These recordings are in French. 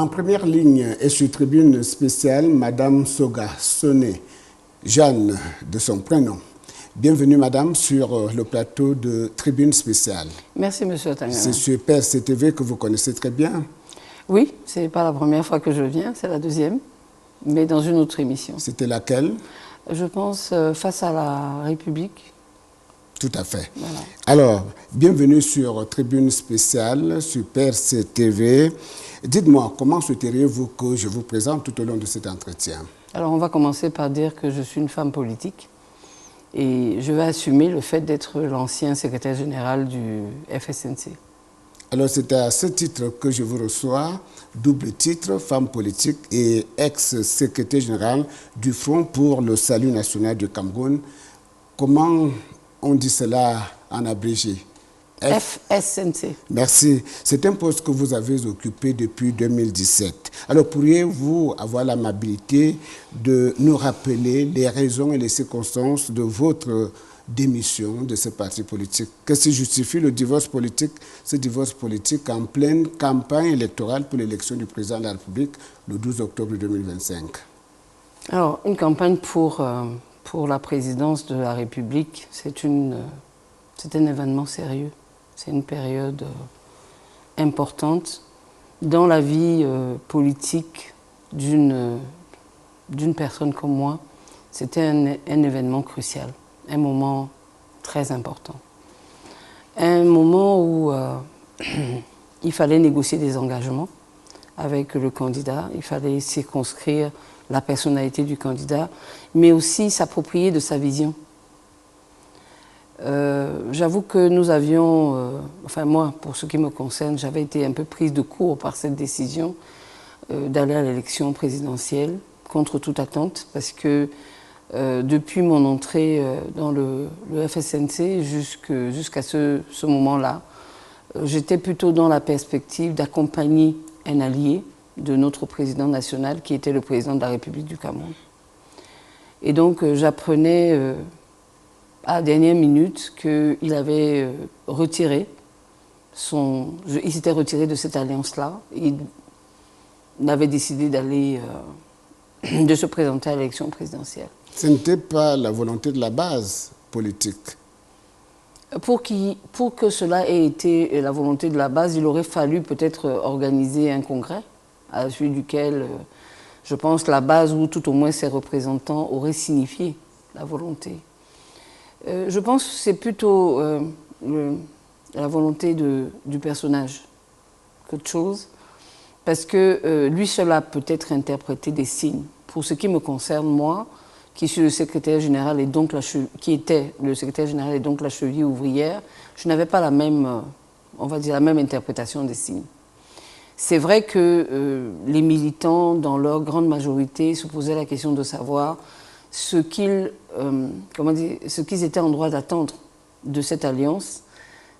En première ligne et sur tribune spéciale, Madame Soga Soné, Jeanne de son prénom. Bienvenue Madame sur le plateau de tribune spéciale. Merci Monsieur Tangana. C'est sur PRC-TV que vous connaissez très bien. Oui, ce n'est pas la première fois que je viens, c'est la deuxième, mais dans une autre émission. C'était laquelle? Je pense Face à la République. Tout à fait. Voilà. Alors, bienvenue sur Tribune Spéciale, sur PRC-TV. Dites-moi, comment souhaiteriez-vous que je vous présente tout au long de cet entretien? Alors, on va commencer par dire que je suis une femme politique et je vais assumer le fait d'être l'ancien secrétaire général du FSNC. Alors, c'est à ce titre que je vous reçois, double titre, femme politique et ex-secrétaire général du Front pour le Salut national du Cameroun. Comment on dit cela en abrégé? FSNC. Merci. C'est un poste que vous avez occupé depuis 2017. Alors, pourriez-vous avoir l'amabilité de nous rappeler les raisons et les circonstances de votre démission de ce parti politique? Qu'est-ce qui justifie le divorce politique, ce divorce politique en pleine campagne électorale pour l'élection du président de la République le 12 octobre 2025? Alors, une campagne pour la présidence de la République, c'est un événement sérieux. C'est une période importante dans la vie politique d'une personne comme moi. C'était un événement crucial, un moment très important. Un moment où il fallait négocier des engagements avec le candidat, il fallait circonscrire la personnalité du candidat, mais aussi s'approprier de sa vision. J'avoue que nous avions, enfin moi, pour ce qui me concerne, j'avais été un peu prise de court par cette décision d'aller à l'élection présidentielle, contre toute attente, parce que depuis mon entrée dans le FSNC jusqu'à ce moment-là, j'étais plutôt dans la perspective d'accompagner un allié de notre président national, qui était le président de la République du Cameroun. Et donc j'apprenais à la dernière minute qu'il avait retiré il s'était retiré de cette alliance-là. Il avait décidé de se présenter à l'élection présidentielle. Ce n'était pas la volonté de la base politique. Pour que cela ait été la volonté de la base, il aurait fallu peut-être organiser un congrès à la suite duquel, je pense, la base ou tout au moins ses représentants auraient signifié la volonté. Je pense que c'est plutôt la volonté du personnage qu'autre chose, parce que lui seul a peut-être interprété des signes. Pour ce qui me concerne, moi, qui suis le secrétaire général et donc qui était le secrétaire général et donc la cheville ouvrière, je n'avais pas la même, on va dire, la même interprétation des signes. C'est vrai que les militants, dans leur grande majorité, se posaient la question de savoir ce qu'ils étaient en droit d'attendre de cette alliance,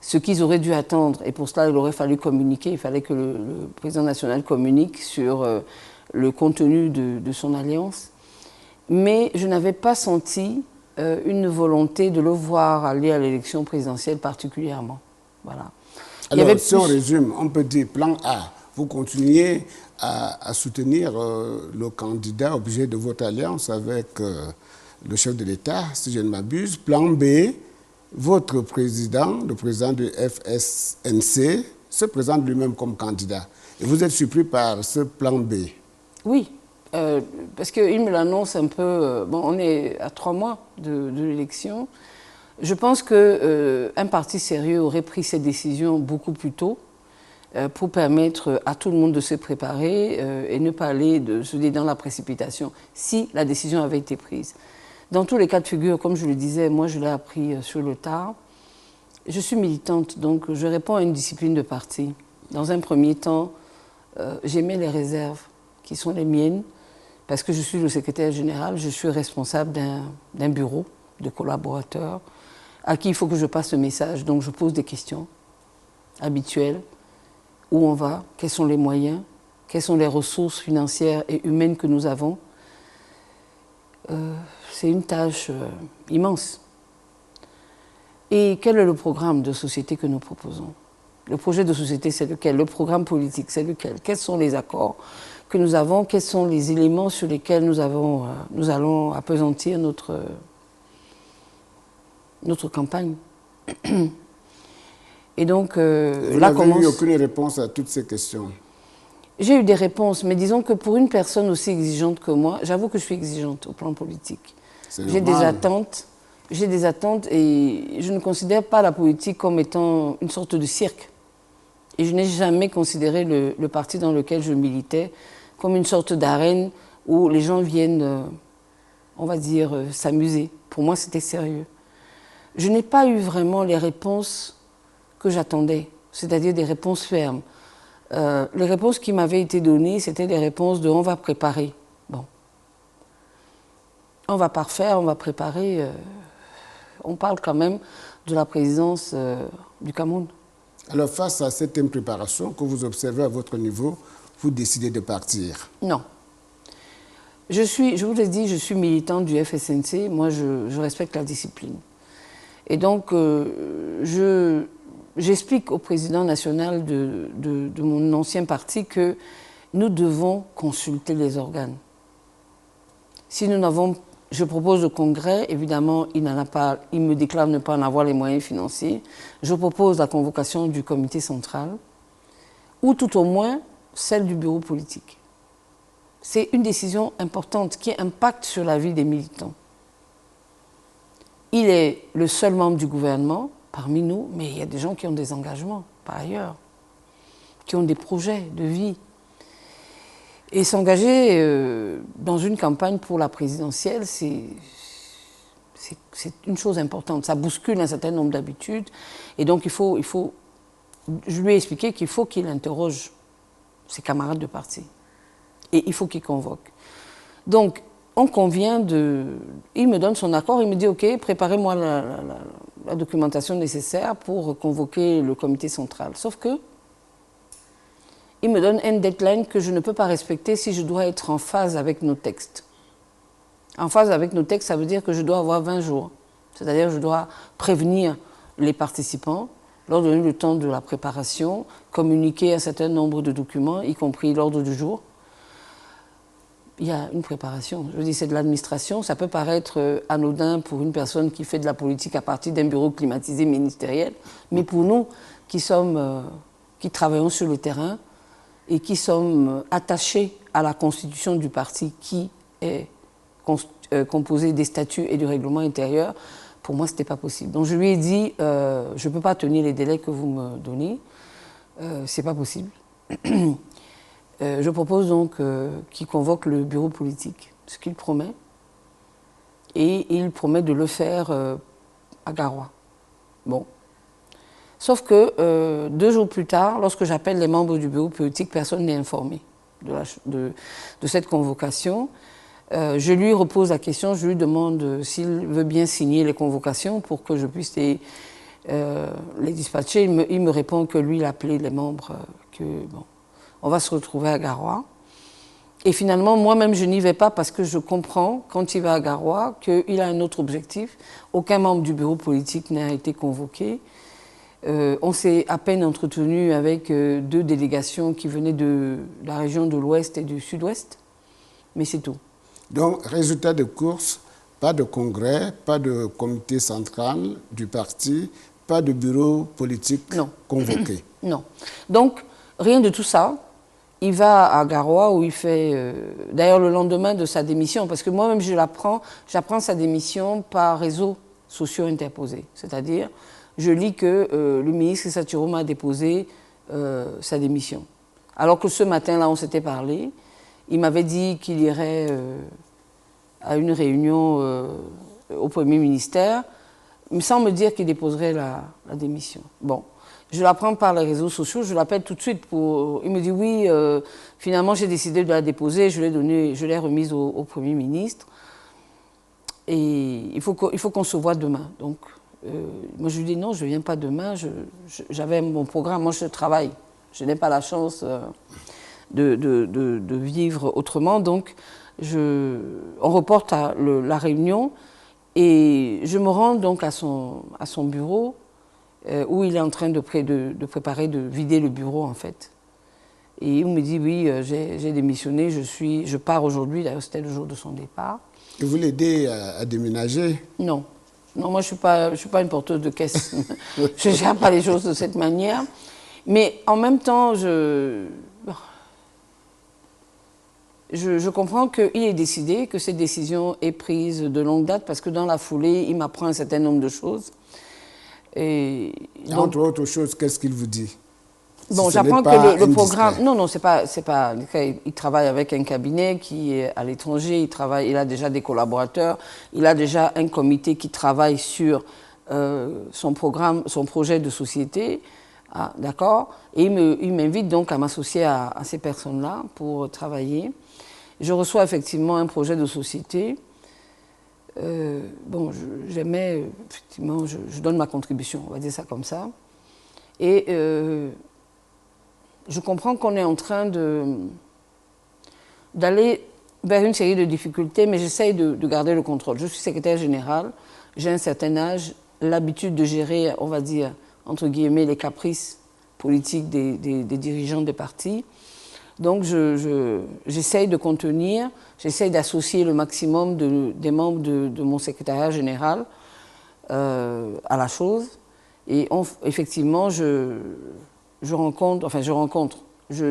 ce qu'ils auraient dû attendre. Et pour cela, il aurait fallu communiquer, il fallait que le président national communique sur le contenu de son alliance. Mais je n'avais pas senti une volonté de le voir aller à l'élection présidentielle particulièrement. Voilà. Alors, si on résume, on peut dire plan A, vous continuez à soutenir le candidat objet de votre alliance avec le chef de l'État, si je ne m'abuse. Plan B, votre président, le président du FSNC, se présente lui-même comme candidat. Et vous êtes surpris par ce plan B? Oui, parce qu'il me l'annonce un peu... bon, on est à 3 mois de l'élection. Je pense qu'un parti sérieux aurait pris cette décision beaucoup plus tôt, pour permettre à tout le monde de se préparer et ne pas aller dans la précipitation, si la décision avait été prise. Dans tous les cas de figure, comme je le disais, moi je l'ai appris sur le tard. Je suis militante, donc je réponds à une discipline de parti. Dans un premier temps, j'émets les réserves qui sont les miennes, parce que je suis le secrétaire général, je suis responsable d'un bureau de collaborateurs à qui il faut que je passe le message. Donc je pose des questions habituelles. Où on va, quels sont les moyens, quelles sont les ressources financières et humaines que nous avons. C'est une tâche immense. Et quel est le programme de société que nous proposons? Le projet de société, c'est lequel? Le programme politique, c'est lequel? Quels sont les accords que nous avons? Quels sont les éléments sur lesquels nous allons appesantir notre campagne? Et donc, vous n'avez eu aucune réponse à toutes ces questions? J'ai eu des réponses, mais disons que pour une personne aussi exigeante que moi, j'avoue que je suis exigeante au plan politique. J'ai des attentes et je ne considère pas la politique comme étant une sorte de cirque. Et je n'ai jamais considéré le parti dans lequel je militais comme une sorte d'arène où les gens viennent, on va dire, s'amuser. Pour moi, c'était sérieux. Je n'ai pas eu vraiment les réponses que j'attendais, c'est-à-dire des réponses fermes. Les réponses qui m'avaient été données, c'était des réponses de « on va préparer ». Bon. On va parfaire, on va préparer. On parle quand même de la présidence du Cameroun. Alors face à cette impréparation que vous observez à votre niveau, vous décidez de partir? Non. Je vous l'ai dit, je suis militante du FSNC. Moi, je respecte la discipline. Et donc, j'explique au président national de mon ancien parti que nous devons consulter les organes. Si nous n'avons, je propose au Congrès, évidemment, il me déclare ne pas en avoir les moyens financiers. Je propose la convocation du comité central, ou tout au moins celle du bureau politique. C'est une décision importante qui impacte sur la vie des militants. Il est le seul membre du gouvernement parmi nous, mais il y a des gens qui ont des engagements par ailleurs, qui ont des projets de vie. Et s'engager dans une campagne pour la présidentielle, c'est une chose importante. Ça bouscule un certain nombre d'habitudes. Et donc, je lui ai expliqué qu'il faut qu'il interroge ses camarades de parti. Et il faut qu'il convoque. Donc, on convient il me donne son accord, il me dit « Ok, préparez-moi la documentation nécessaire pour convoquer le comité central. » Sauf que, il me donne un deadline que je ne peux pas respecter si je dois être en phase avec nos textes. En phase avec nos textes, ça veut dire que je dois avoir 20 jours. C'est-à-dire que je dois prévenir les participants, leur donner le temps de la préparation, communiquer un certain nombre de documents, y compris l'ordre du jour. Il y a une préparation. Je dis, c'est de l'administration. Ça peut paraître anodin pour une personne qui fait de la politique à partir d'un bureau climatisé ministériel, mais pour nous qui travaillons sur le terrain et qui sommes attachés à la constitution du parti qui est composée des statuts et du règlement intérieur, pour moi, ce n'était pas possible. Donc je lui ai dit, je ne peux pas tenir les délais que vous me donnez, ce n'est pas possible. Je propose donc qu'il convoque le bureau politique, ce qu'il promet, et il promet de le faire à Garoua. Bon. Sauf que 2 jours plus tard, lorsque j'appelle les membres du bureau politique, personne n'est informé de cette convocation. Je lui repose la question, je lui demande s'il veut bien signer les convocations pour que je puisse les dispatcher. Il me répond que lui, il a appelé les membres, on va se retrouver à Garoua. Et finalement, moi-même, je n'y vais pas parce que je comprends, quand il va à Garoua, qu'il a un autre objectif. Aucun membre du bureau politique n'a été convoqué. On s'est à peine entretenu avec 2 délégations qui venaient de la région de l'Ouest et du Sud-Ouest. Mais c'est tout. Donc, résultat de course, pas de congrès, pas de comité central du parti, pas de bureau politique convoqué. Non. Donc, rien de tout ça. Il va à Garoua où il fait, d'ailleurs le lendemain de sa démission, parce que moi-même j'apprends sa démission par réseaux sociaux interposés. C'est-à-dire, je lis que le ministre Saturouma a déposé sa démission. Alors que ce matin-là, on s'était parlé, il m'avait dit qu'il irait à une réunion au Premier ministère, sans me dire qu'il déposerait la démission. Bon. Je l'apprends par les réseaux sociaux, je l'appelle tout de suite il me dit oui, finalement j'ai décidé de la déposer, je l'ai remise au Premier ministre. Et il faut qu'on se voit demain. Donc, moi je lui dis non, je ne viens pas demain, j'avais mon programme, moi je travaille. Je n'ai pas la chance de vivre autrement, donc on reporte la réunion et je me rends donc à son bureau. où il est en train de préparer, de vider le bureau en fait. Et il me dit oui, j'ai démissionné, je pars aujourd'hui, d'ailleurs c'était le jour de son départ. Et vous l'aidez à déménager? Non. Non, moi je suis pas une porteuse de caisse. Je ne gère pas les choses de cette manière. Mais en même temps, je comprends qu'il est décidé, que cette décision est prise de longue date, parce que dans la foulée, il m'apprend un certain nombre de choses. Et donc, entre autres choses, qu'est-ce qu'il vous dit? Bon, j'apprends que le programme... Non, c'est pas... Il travaille avec un cabinet qui est à l'étranger, il a déjà des collaborateurs, il a déjà un comité qui travaille sur son programme, son projet de société, d'accord? Et il m'invite donc à m'associer à ces personnes-là pour travailler. Je reçois effectivement un projet de société. Bon, j'aimais, effectivement, je donne ma contribution, on va dire ça comme ça. Et... je comprends qu'on est en train d'aller vers une série de difficultés, mais j'essaye de garder le contrôle. Je suis secrétaire générale, j'ai un certain âge, l'habitude de gérer, on va dire, entre guillemets, les caprices politiques des dirigeants des partis. Donc j'essaye de contenir, j'essaye d'associer le maximum des membres de mon secrétariat général à la chose. Et effectivement, je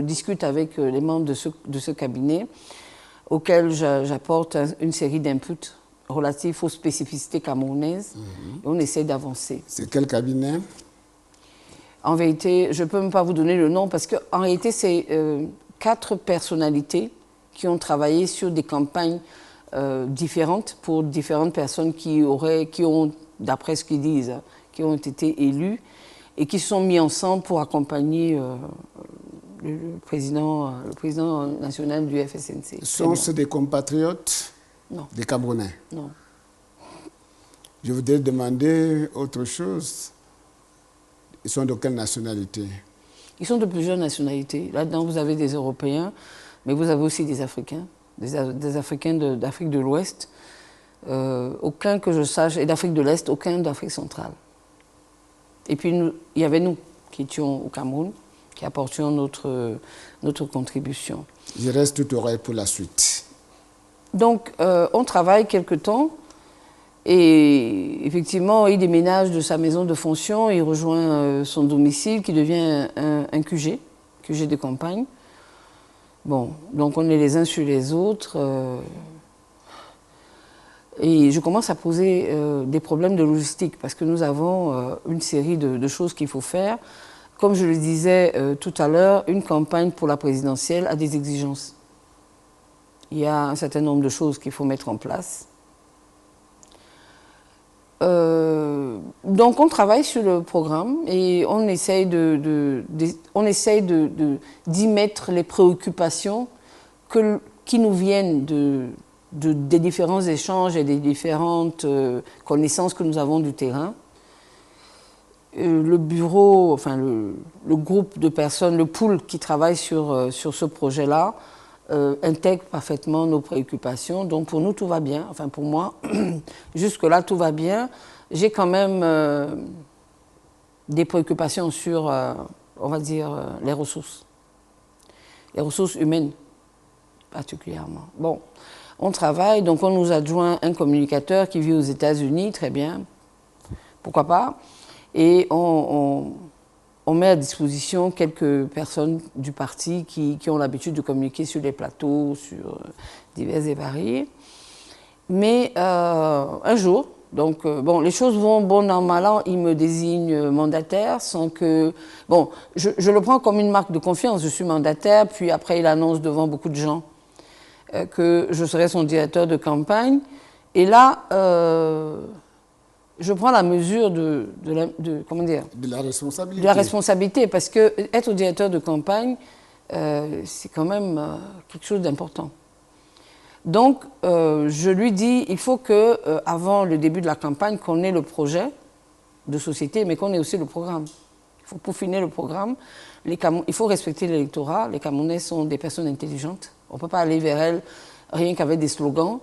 discute avec les membres de ce cabinet auquel j'apporte une série d'inputs relatifs aux spécificités camerounaises et on essaie d'avancer. C'est quel cabinet? En vérité, je ne peux même pas vous donner le nom parce qu'en réalité, c'est 4 personnalités qui ont travaillé sur des campagnes différentes pour différentes personnes qui ont, d'après ce qu'ils disent, qui ont été élues et qui se sont mis ensemble pour accompagner le président national du FSNC. Sont-ce des compatriotes? Non. Des Camerounais? Non. Je voudrais demander autre chose. Ils sont de quelle nationalité? Ils sont de plusieurs nationalités. Là-dedans, vous avez des Européens, mais vous avez aussi des Africains, des Africains d'Afrique de l'Ouest. Aucun que je sache, et d'Afrique de l'Est, aucun d'Afrique centrale. Et puis, il y avait nous qui étions au Cameroun, qui apportions notre contribution. Je reste tout oreille pour la suite. Donc, on travaille quelque temps et effectivement, il déménage de sa maison de fonction, il rejoint son domicile qui devient un QG de campagne. Bon, donc on est les uns sur les autres. Et je commence à poser des problèmes de logistique parce que nous avons une série de choses qu'il faut faire. Comme je le disais tout à l'heure, une campagne pour la présidentielle a des exigences. Il y a un certain nombre de choses qu'il faut mettre en place. Donc on travaille sur le programme et on essaye d'y mettre les préoccupations qui nous viennent des différents échanges et des différentes connaissances que nous avons du terrain. Le bureau, enfin le groupe de personnes, le pool qui travaille sur ce projet-là, intègre parfaitement nos préoccupations. Donc pour nous, tout va bien. Enfin pour moi, jusque-là, tout va bien. J'ai quand même des préoccupations sur, on va dire, les ressources humaines particulièrement. Bon. On travaille, donc on nous adjoint un communicateur qui vit aux États-Unis, très bien, pourquoi pas, et on met à disposition quelques personnes du parti qui ont l'habitude de communiquer sur les plateaux, sur divers et variés. Mais un jour, donc bon, les choses vont bon an mal an, il me désigne mandataire sans que... Bon, je le prends comme une marque de confiance, je suis mandataire, puis après il annonce devant beaucoup de gens que je serai son directeur de campagne. Et là, je prends la mesure comment dire, de la responsabilité. De la responsabilité, parce que être directeur de campagne, c'est quand même quelque chose d'important. Donc, je lui dis, il faut que, avant le début de la campagne, qu'on ait le projet de société, mais qu'on ait aussi le programme. Il faut peaufiner le programme. Il faut respecter l'électorat. Les Camerounais sont des personnes intelligentes. On ne peut pas aller vers elles rien qu'avec des slogans.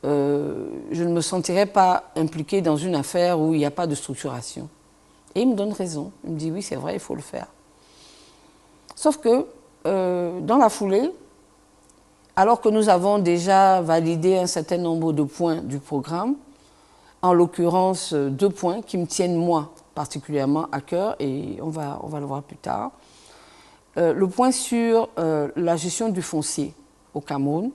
Je ne me sentirais pas impliquée dans une affaire où il n'y a pas de structuration. Et il me donne raison. Il me dit, oui, c'est vrai, il faut le faire. Sauf que, dans la foulée, alors que nous avons déjà validé un certain nombre de points du programme, en l'occurrence 2 points qui me tiennent moi particulièrement à cœur, et on va le voir plus tard. Le point sur la gestion du foncier au Cameroun.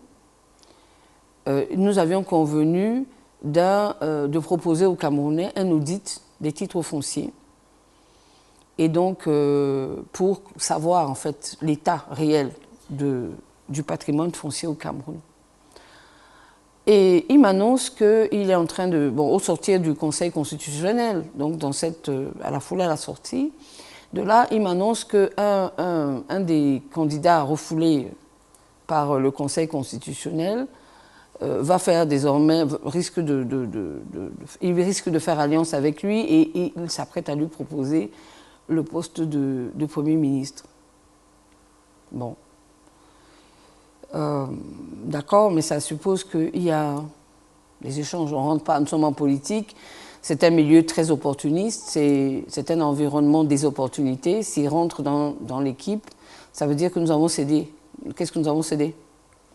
Nous avions convenu de proposer aux Camerounais un audit des titres fonciers. Et donc, pour savoir en fait l'état réel du patrimoine foncier au Cameroun. Et il m'annonce qu'il est en train de, bon, au sortir du Conseil constitutionnel, donc dans à la foulée à la sortie, de là, il m'annonce qu'un des candidats refoulés par le Conseil constitutionnel va faire désormais, il risque de faire alliance avec lui et il s'apprête à lui proposer le poste de Premier ministre. Bon. D'accord, mais ça suppose qu'il y a des échanges. On ne rentre pas, nous sommes en politique. C'est un milieu très opportuniste, c'est un environnement des opportunités. S'il rentre dans l'équipe, ça veut dire que nous avons cédé. Qu'est-ce que nous avons cédé?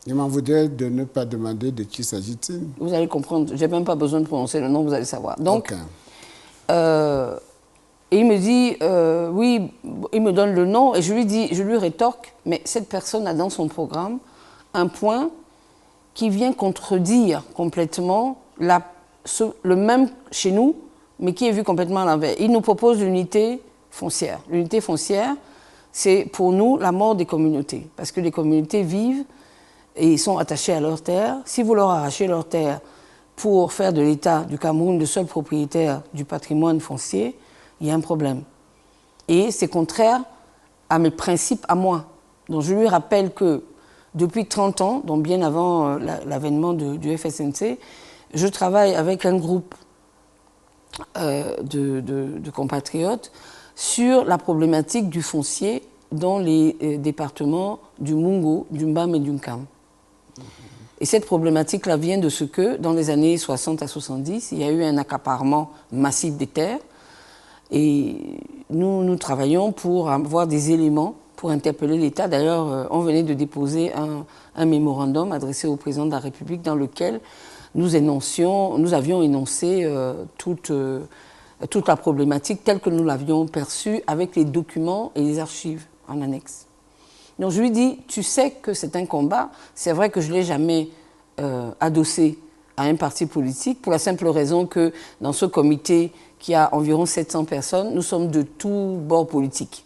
Il m'en voudrait de ne pas demander de qui s'agit-il. Vous allez comprendre, je n'ai même pas besoin de prononcer le nom, vous allez savoir. Donc, okay. Et il me dit, oui, il me donne le nom, et je lui rétorque, mais cette personne a dans son programme un point qui vient contredire complètement le même chez nous, mais qui est vu complètement à l'envers. Il nous propose l'unité foncière. L'unité foncière, c'est pour nous la mort des communautés, parce que les communautés vivent et sont attachées à leurs terres. Si vous leur arrachez leurs terres pour faire de l'État du Cameroun le seul propriétaire du patrimoine foncier, il y a un problème. Et c'est contraire à mes principes à moi. Donc je lui rappelle que depuis 30 ans, donc bien avant l'avènement du FSNC, je travaille avec un groupe de compatriotes sur la problématique du foncier dans les départements du Mungo, du Mbam et du Nkam. Et cette problématique-là vient de ce que, dans les années 60 à 70, il y a eu un accaparement massif des terres. Et nous travaillons pour avoir des éléments pour interpeller l'État. D'ailleurs, on venait de déposer un mémorandum adressé au président de la République dans lequel nous avions énoncé toute la problématique telle que nous l'avions perçue avec les documents et les archives en annexe. Donc je lui dis, tu sais que c'est un combat, c'est vrai que je ne l'ai jamais adossé à un parti politique, pour la simple raison que dans ce comité qui a environ 700 personnes, nous sommes de tous bords politiques.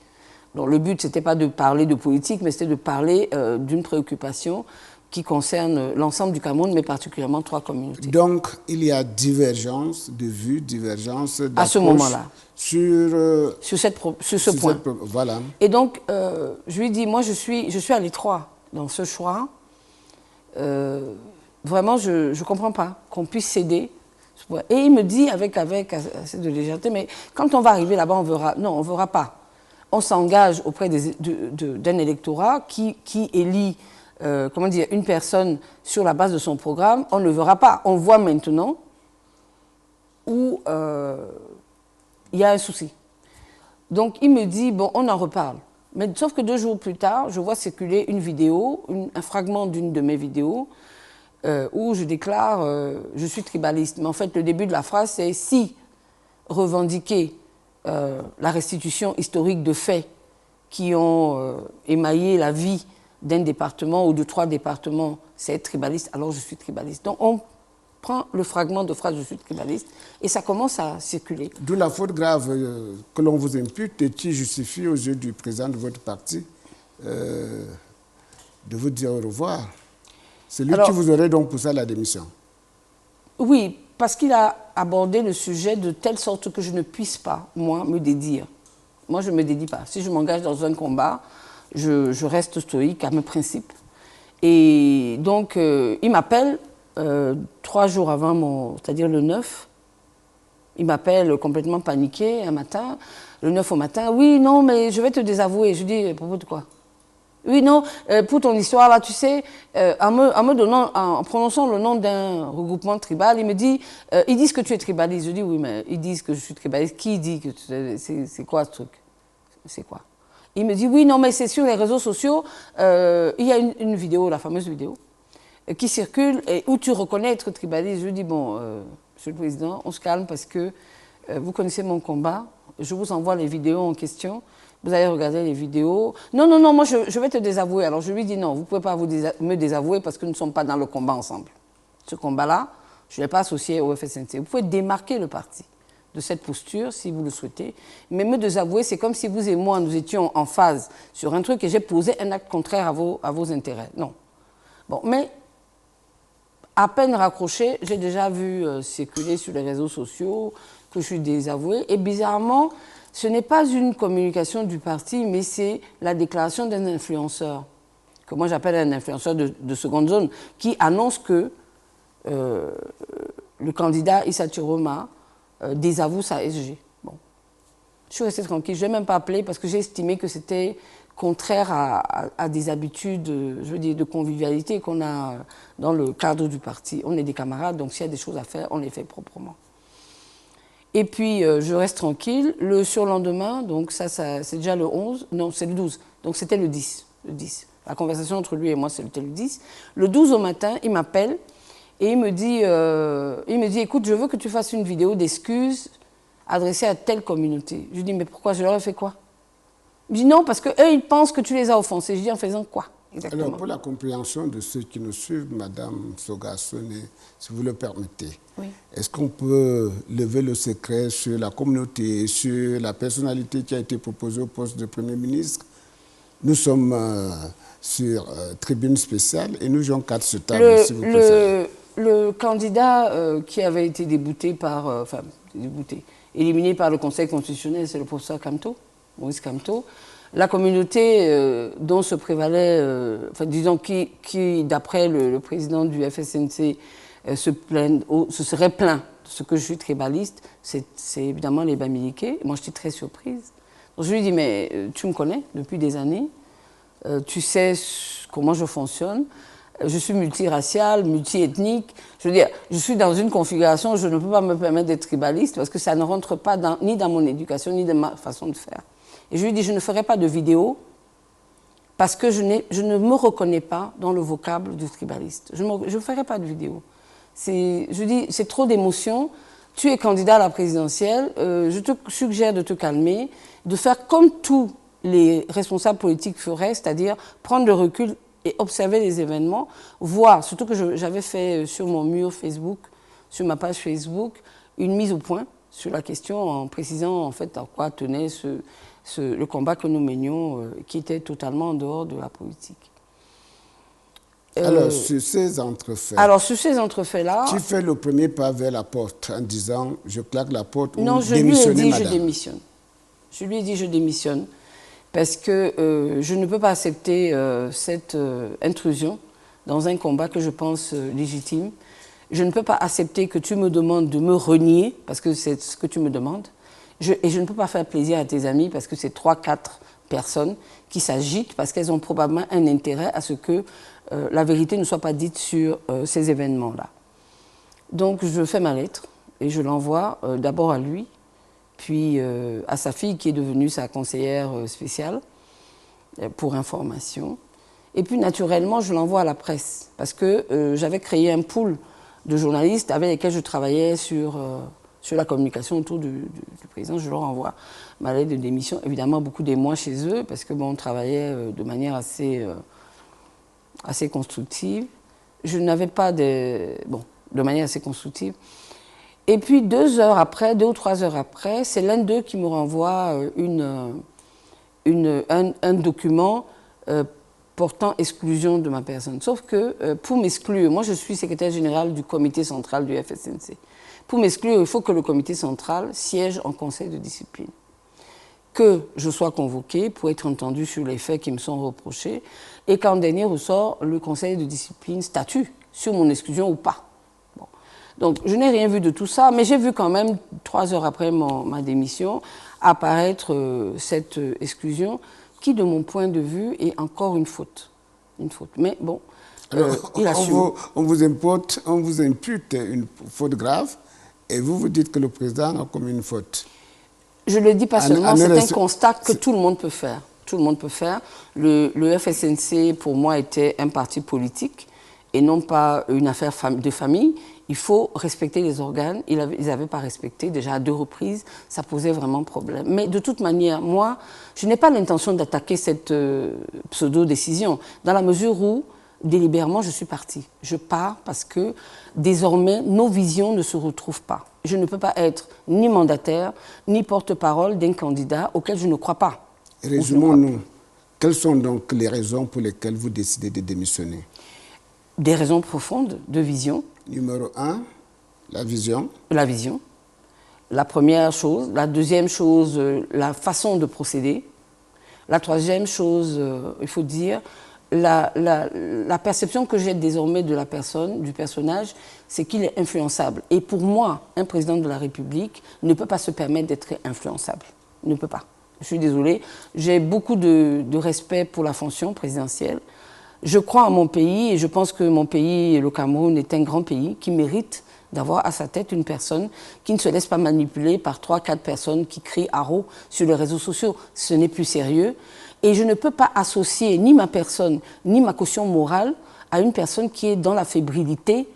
Donc le but, ce n'était pas de parler de politique, mais c'était de parler d'une préoccupation qui concerne l'ensemble du Cameroun, mais particulièrement 3 communautés. Donc, il y a divergence de vues, divergence d'approche à ce moment-là, sur ce point. Voilà. Et donc, je lui dis, moi, je suis à l'étroit dans ce choix. Vraiment, je ne comprends pas qu'on puisse céder. Et il me dit, avec assez de légèreté, mais quand on va arriver là-bas, on verra. Non, on ne verra pas. On s'engage auprès d'un électorat qui élit une personne sur la base de son programme. On ne le verra pas. On voit maintenant où il y a un souci. Donc, il me dit, bon, on en reparle. Mais sauf que 2 jours plus tard, je vois circuler une vidéo, un fragment d'une de mes vidéos, où je déclare je suis tribaliste. Mais en fait, le début de la phrase, c'est si revendiquer la restitution historique de faits qui ont émaillé la vie d'un département ou de 3 départements, c'est être tribaliste, alors je suis tribaliste. Donc on prend le fragment de phrase je suis tribaliste et ça commence à circuler. D'où la faute grave que l'on vous impute et qui justifie aux yeux du président de votre parti de vous dire au revoir. C'est lui qui vous aurait donc poussé à la démission. Oui, parce qu'il a abordé le sujet de telle sorte que je ne puisse pas, moi, me dédire. Moi, je ne me dédie pas. Si je m'engage dans un combat, je reste stoïque à mes principes. Et donc, il m'appelle 3 jours avant c'est-à-dire le 9. Il m'appelle complètement paniqué un matin, le 9 au matin. Oui, non, mais je vais te désavouer. Je dis, à propos de quoi? Oui, non, pour ton histoire, là, tu sais, en prononçant le nom d'un regroupement tribal, il me dit, ils disent que tu es tribaliste. Je dis, oui, mais ils disent que je suis tribaliste. Qui dit que c'est quoi ce truc? C'est quoi? Il me dit, oui, non, mais c'est sur les réseaux sociaux, il y a une vidéo, la fameuse vidéo, qui circule et où tu reconnais être tribaliste. Je lui dis, bon, Monsieur le Président, on se calme parce que vous connaissez mon combat, je vous envoie les vidéos en question, vous allez regarder les vidéos. Non, non, non, moi je vais te désavouer. Alors je lui dis, non, vous ne pouvez pas me désavouer parce que nous ne sommes pas dans le combat ensemble. Ce combat-là, je ne l'ai pas associé au FSNC. Vous pouvez démarquer le parti de cette posture si vous le souhaitez, mais me désavouer, c'est comme si vous et moi, nous étions en phase sur un truc et j'ai posé un acte contraire à vos intérêts. Non. Bon, mais à peine raccroché, j'ai déjà vu circuler sur les réseaux sociaux que je suis désavouée. Et bizarrement, ce n'est pas une communication du parti, mais c'est la déclaration d'un influenceur, que moi j'appelle un influenceur de seconde zone, qui annonce que le candidat Issa Chiroma désavoue sa SG. Bon. Je suis restée tranquille, je ne l'ai même pas appelé parce que j'ai estimé que c'était contraire à des habitudes, je veux dire, de convivialité qu'on a dans le cadre du parti. On est des camarades, donc s'il y a des choses à faire, on les fait proprement. Et puis, je reste tranquille. Le surlendemain, donc ça c'est déjà le 11, non, c'est le 12, donc c'était le 10. La conversation entre lui et moi, c'était le 10. Le 12 au matin, il m'appelle et il me dit, écoute, je veux que tu fasses une vidéo d'excuses adressée à telle communauté. Je lui dis, mais pourquoi? Je leur ai fait quoi? Il me dit non, parce qu'eux, ils pensent que tu les as offensés. Je dis en faisant quoi exactement? Alors, pour la compréhension de ceux qui nous suivent, Madame Soga-Soné, si vous le permettez, oui. Est-ce qu'on peut lever le secret sur la communauté, sur la personnalité qui a été proposée au poste de Premier ministre? Nous sommes sur tribune spéciale et nous jouons 4 sur table, si vous préférez. Le candidat qui avait été éliminé par le Conseil constitutionnel, c'est le professeur Kamto. Maurice Kamto, la communauté dont se prévalait, disons qui d'après le président du FSNC, se serait plaint de ce que je suis tribaliste, c'est évidemment les Bamileke. Moi, je suis très surprise. Donc, je lui dis, mais tu me connais depuis des années, tu sais comment je fonctionne, je suis multiracial, multiethnique. Je veux dire, je suis dans une configuration où je ne peux pas me permettre d'être tribaliste parce que ça ne rentre pas ni dans mon éducation, ni dans ma façon de faire. Et je lui dis, je ne ferai pas de vidéo parce que je ne me reconnais pas dans le vocable du tribaliste. Je ne ferai pas de vidéo. Je dis, c'est trop d'émotions. Tu es candidat à la présidentielle. Je te suggère de te calmer, de faire comme tous les responsables politiques feraient, c'est-à-dire prendre le recul et observer les événements, voir, surtout que j'avais fait sur mon mur Facebook, sur ma page Facebook, une mise au point sur la question en précisant en fait à quoi tenait le combat que nous menions, qui était totalement en dehors de la politique. Alors, sur ces entrefaits... Alors, sur ces entrefaits-là... Tu fais le premier pas vers la porte en disant « je claque la porte » ou « non, je lui ai dit madame. Je démissionne. Je lui ai dit je démissionne parce que je ne peux pas accepter cette intrusion dans un combat que je pense légitime. Je ne peux pas accepter que tu me demandes de me renier, parce que c'est ce que tu me demandes. Et je ne peux pas faire plaisir à tes amis, parce que c'est 3-4 personnes qui s'agitent, parce qu'elles ont probablement un intérêt à ce que la vérité ne soit pas dite sur ces événements-là. Donc je fais ma lettre et je l'envoie d'abord à lui, puis à sa fille qui est devenue sa conseillère spéciale pour information. Et puis naturellement, je l'envoie à la presse, parce que j'avais créé un pool de journalistes avec lesquels je travaillais sur la communication autour du président. Je leur envoie ma lettre de démission, évidemment beaucoup d'émoi chez eux, parce que bon, on travaillait de manière assez constructive. Je n'avais pas de manière assez constructive. Et puis 2 ou 3 heures après, c'est l'un d'eux qui me renvoie un document portant exclusion de ma personne. Sauf que pour m'exclure, moi je suis secrétaire général du comité central du FSNC. Pour m'exclure, il faut que le comité central siège en conseil de discipline. Que je sois convoqué pour être entendu sur les faits qui me sont reprochés et qu'en dernier ressort, le conseil de discipline statue sur mon exclusion ou pas. Bon. Donc je n'ai rien vu de tout ça, mais j'ai vu quand même 3 heures après ma démission apparaître cette exclusion qui, de mon point de vue, est encore une faute. Une faute. Mais bon, alors, il assume. On vous impute une faute grave et vous dites que le président a commis une faute. Je ne le dis pas seulement, c'est un constat que tout le monde peut faire. Tout le monde peut faire. Le FSNC, pour moi, était un parti politique et non pas une affaire de famille. Il faut respecter les organes. Ils n'avaient pas respecté, déjà à 2 reprises. Ça posait vraiment problème. Mais de toute manière, moi, je n'ai pas l'intention d'attaquer cette pseudo-décision, dans la mesure où, délibérément, je suis partie. Je pars parce que, désormais, nos visions ne se retrouvent pas. Je ne peux pas être ni mandataire, ni porte-parole d'un candidat auquel je ne crois pas. Résumons-nous. Quelles sont donc les raisons pour lesquelles vous décidez de démissionner? Des raisons profondes de vision. Numéro 1, la vision. La vision. La première chose. La deuxième chose, la façon de procéder. La troisième chose, il faut dire, la perception que j'ai désormais de la personne, du personnage, c'est qu'il est influençable. Et pour moi, un président de la République ne peut pas se permettre d'être influençable. Il ne peut pas. Je suis désolée. J'ai beaucoup de respect pour la fonction présidentielle. Je crois en mon pays et je pense que mon pays, le Cameroun, est un grand pays qui mérite d'avoir à sa tête une personne qui ne se laisse pas manipuler par 3-4 personnes qui crient haro sur les réseaux sociaux. Ce n'est plus sérieux. Et je ne peux pas associer ni ma personne, ni ma caution morale à une personne qui est dans la fébrilité,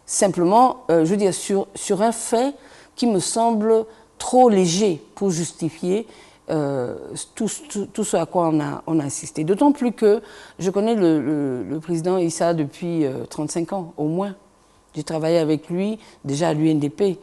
simplement, je veux dire, sur un fait qui me semble trop léger pour justifier tout ce à quoi on a assisté. D'autant plus que je connais le président Issa depuis 35 ans, au moins. J'ai travaillé avec lui déjà à l'UNDP.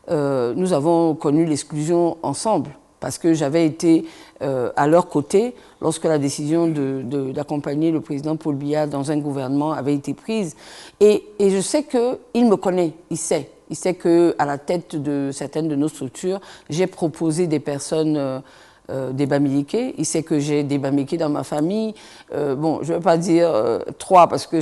Nous avons connu l'exclusion ensemble, parce que j'avais été à leur côté lorsque la décision d'accompagner le président Paul Biya dans un gouvernement avait été prise. Et je sais qu'il me connaît, il sait. Il sait qu'à la tête de certaines de nos structures, j'ai proposé des personnes des Bamileke. Il sait que j'ai des Bamileke dans ma famille. Bon, je ne vais pas dire 3 parce que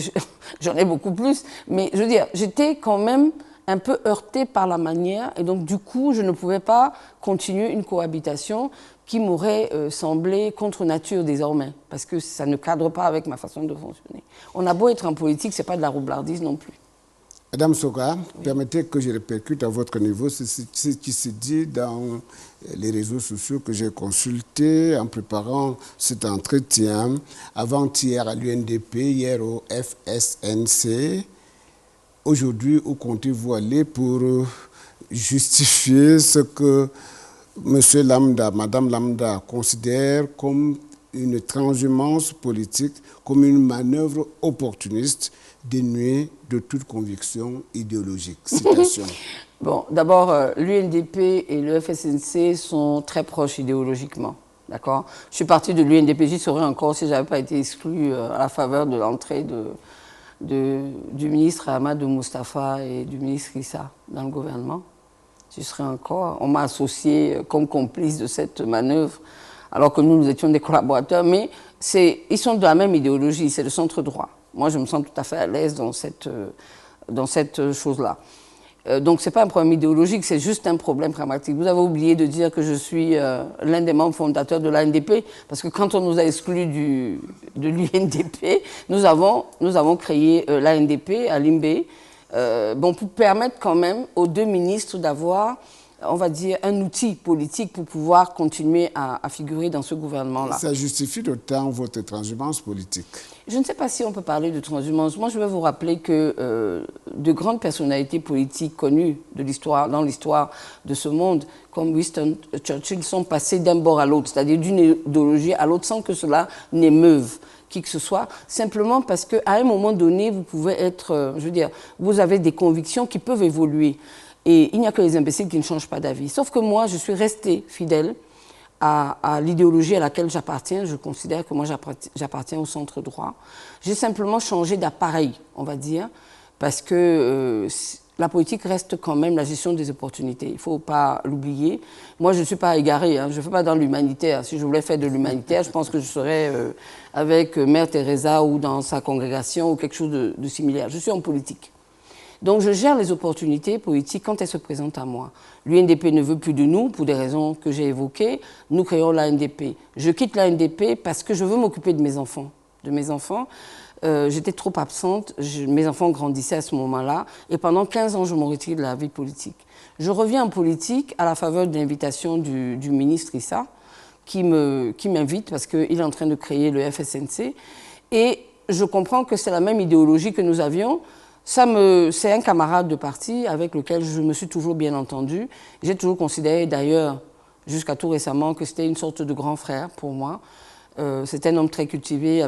j'en ai beaucoup plus, mais je veux dire, j'étais quand même un peu heurtée par la manière et donc du coup, je ne pouvais pas continuer une cohabitation qui m'aurait semblé contre nature désormais, parce que ça ne cadre pas avec ma façon de fonctionner. On a beau être en politique, ce n'est pas de la roublardise non plus. Madame Soga, oui. Permettez que je répercute à votre niveau ce qui se dit dans les réseaux sociaux que j'ai consultés en préparant cet entretien, avant-hier à l'UNDP, hier au FSNC. Aujourd'hui, où comptez-vous aller pour justifier ce que M. Lambda, Mme Lambda considère comme une transhumance politique, comme une manœuvre opportuniste dénuée de toute conviction idéologique? Citation. Bon, d'abord, l'UNDP et le FSNC sont très proches idéologiquement. D'accord? Je suis partie de l'UNDP, j'y serais encore si je n'avais pas été exclue à la faveur de l'entrée du ministre Amadou Moustapha et du ministre Issa dans le gouvernement. J'y serais encore. On m'a associé comme complice de cette manœuvre, alors que nous étions des collaborateurs, mais ils sont de la même idéologie, c'est le centre droit. Moi, je me sens tout à fait à l'aise dans cette chose-là. Donc, ce n'est pas un problème idéologique, c'est juste un problème pragmatique. Vous avez oublié de dire que je suis l'un des membres fondateurs de l'ANDP, parce que quand on nous a exclus de l'UNDP, nous avons créé l'ANDP à Limbé, bon, pour permettre quand même aux 2 ministres d'avoir, on va dire, un outil politique pour pouvoir continuer à figurer dans ce gouvernement-là. Ça justifie d'autant votre transhumance politique? Je ne sais pas si on peut parler de transhumance. Moi, je vais vous rappeler que de grandes personnalités politiques connues dans l'histoire de ce monde, comme Winston Churchill, sont passés d'un bord à l'autre, c'est-à-dire d'une idéologie à l'autre, sans que cela n'émeuve qui que ce soit, simplement parce qu'à un moment donné, vous pouvez être, je veux dire, vous avez des convictions qui peuvent évoluer. Et il n'y a que les imbéciles qui ne changent pas d'avis. Sauf que moi, je suis restée fidèle à l'idéologie à laquelle j'appartiens. Je considère que moi, j'appartiens au centre droit. J'ai simplement changé d'appareil, on va dire, parce que la politique reste quand même la gestion des opportunités. Il ne faut pas l'oublier. Moi, je ne suis pas égarée, hein. Je ne fais pas dans l'humanitaire. Si je voulais faire de l'humanitaire, je pense que je serais avec Mère Teresa ou dans sa congrégation ou quelque chose de similaire. Je suis en politique. Donc je gère les opportunités politiques quand elles se présentent à moi. L'UNDP ne veut plus de nous pour des raisons que j'ai évoquées. Nous créons l'ANDP. Je quitte l'ANDP parce que je veux m'occuper de mes enfants. J'étais trop absente, mes enfants grandissaient à ce moment-là, et pendant 15 ans, je me retire de la vie politique. Je reviens en politique à la faveur de l'invitation du ministre Issa, qui m'invite parce qu'il est en train de créer le FSNC, et je comprends que c'est la même idéologie que nous avions. C'est un camarade de parti avec lequel je me suis toujours bien entendue. J'ai toujours considéré d'ailleurs, jusqu'à tout récemment, que c'était une sorte de grand frère pour moi. C'est un homme très cultivé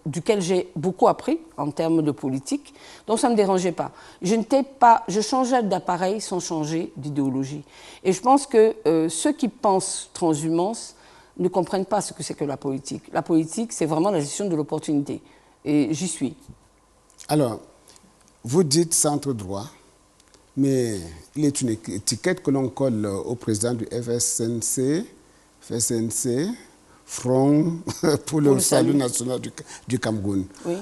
duquel j'ai beaucoup appris en termes de politique, donc ça ne me dérangeait pas. Je changeais d'appareil sans changer d'idéologie. Et je pense que ceux qui pensent transhumance ne comprennent pas ce que c'est que la politique. La politique, c'est vraiment la gestion de l'opportunité. Et j'y suis. Alors, vous dites centre droit, mais il est une étiquette que l'on colle au président du FSNC, Front pour le salut national du Cameroun. Oui.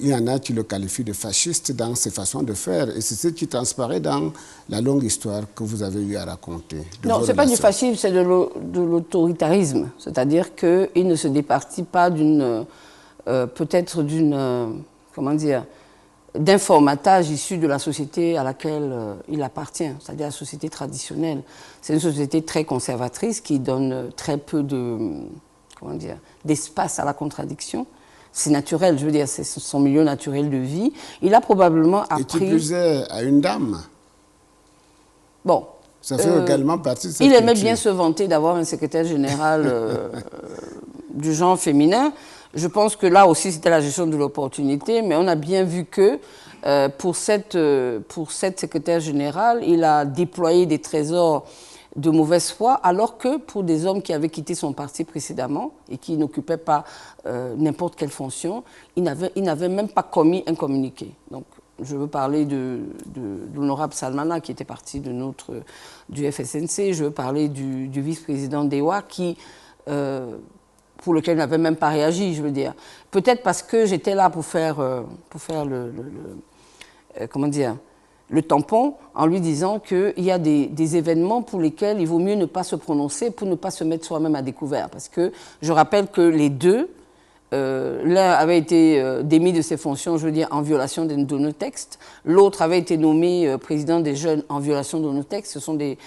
Il y en a qui le qualifient de fasciste dans ses façons de faire, et c'est ce qui transparaît dans la longue histoire que vous avez eu à raconter. Non, ce n'est pas du fascisme, c'est de l'autoritarisme. C'est-à-dire qu'il ne se départit pas peut-être comment dire, d'un formatage issu de la société à laquelle il appartient, c'est-à-dire la société traditionnelle. C'est une société très conservatrice qui donne très peu d'espace à la contradiction. C'est naturel, je veux dire, c'est son milieu naturel de vie. Il a probablement appris... Et qui plus est à une dame. Bon. Ça fait également partie de cette Il aimait culture. bien se vanter d'avoir un secrétaire général du genre féminin. Je pense que là aussi, c'était la gestion de l'opportunité, mais on a bien vu que pour cette secrétaire générale, il a déployé des trésors de mauvaise foi, alors que pour des hommes qui avaient quitté son parti précédemment et qui n'occupaient pas n'importe quelle fonction, il n'avait même pas commis un communiqué. Donc, je veux parler de l'honorable Salmana, qui était parti du FSNC. Je veux parler du vice-président d'EWA, pour lequel il n'avait même pas réagi, je veux dire. Peut-être parce que j'étais là pour faire le tampon, en lui disant qu'il y a des événements pour lesquels il vaut mieux ne pas se prononcer pour ne pas se mettre soi-même à découvert. Parce que je rappelle que les deux, l'un avait été démis de ses fonctions, je veux dire, en violation de nos textes. L'autre avait été nommé président des jeunes en violation de nos textes. Ce sont des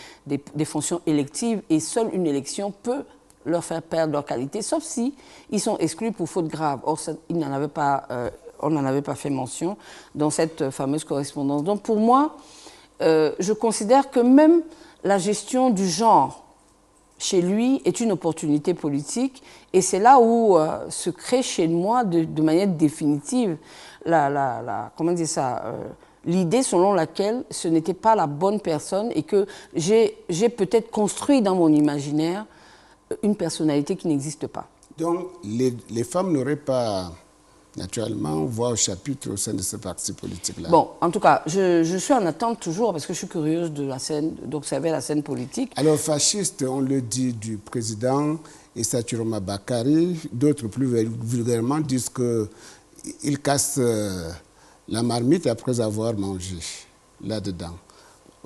fonctions électives et seule une élection peut leur faire perdre leur qualité, sauf si ils sont exclus pour faute grave. Or, on n'en avait pas fait mention dans cette fameuse correspondance. Donc, pour moi, je considère que même la gestion du genre chez lui est une opportunité politique, et c'est là où se crée chez moi de manière définitive l'idée selon laquelle ce n'était pas la bonne personne et que j'ai peut-être construit dans mon imaginaire une personnalité qui n'existe pas. Donc, les femmes n'auraient pas, naturellement, voix au chapitre au sein de ce parti politique-là? Bon, en tout cas, je suis en attente toujours, parce que je suis curieuse d'observer la scène politique. Alors, fasciste, on le dit du président Issa Chiroma Bakary. D'autres, plus vulgairement, disent qu'il casse la marmite après avoir mangé là-dedans.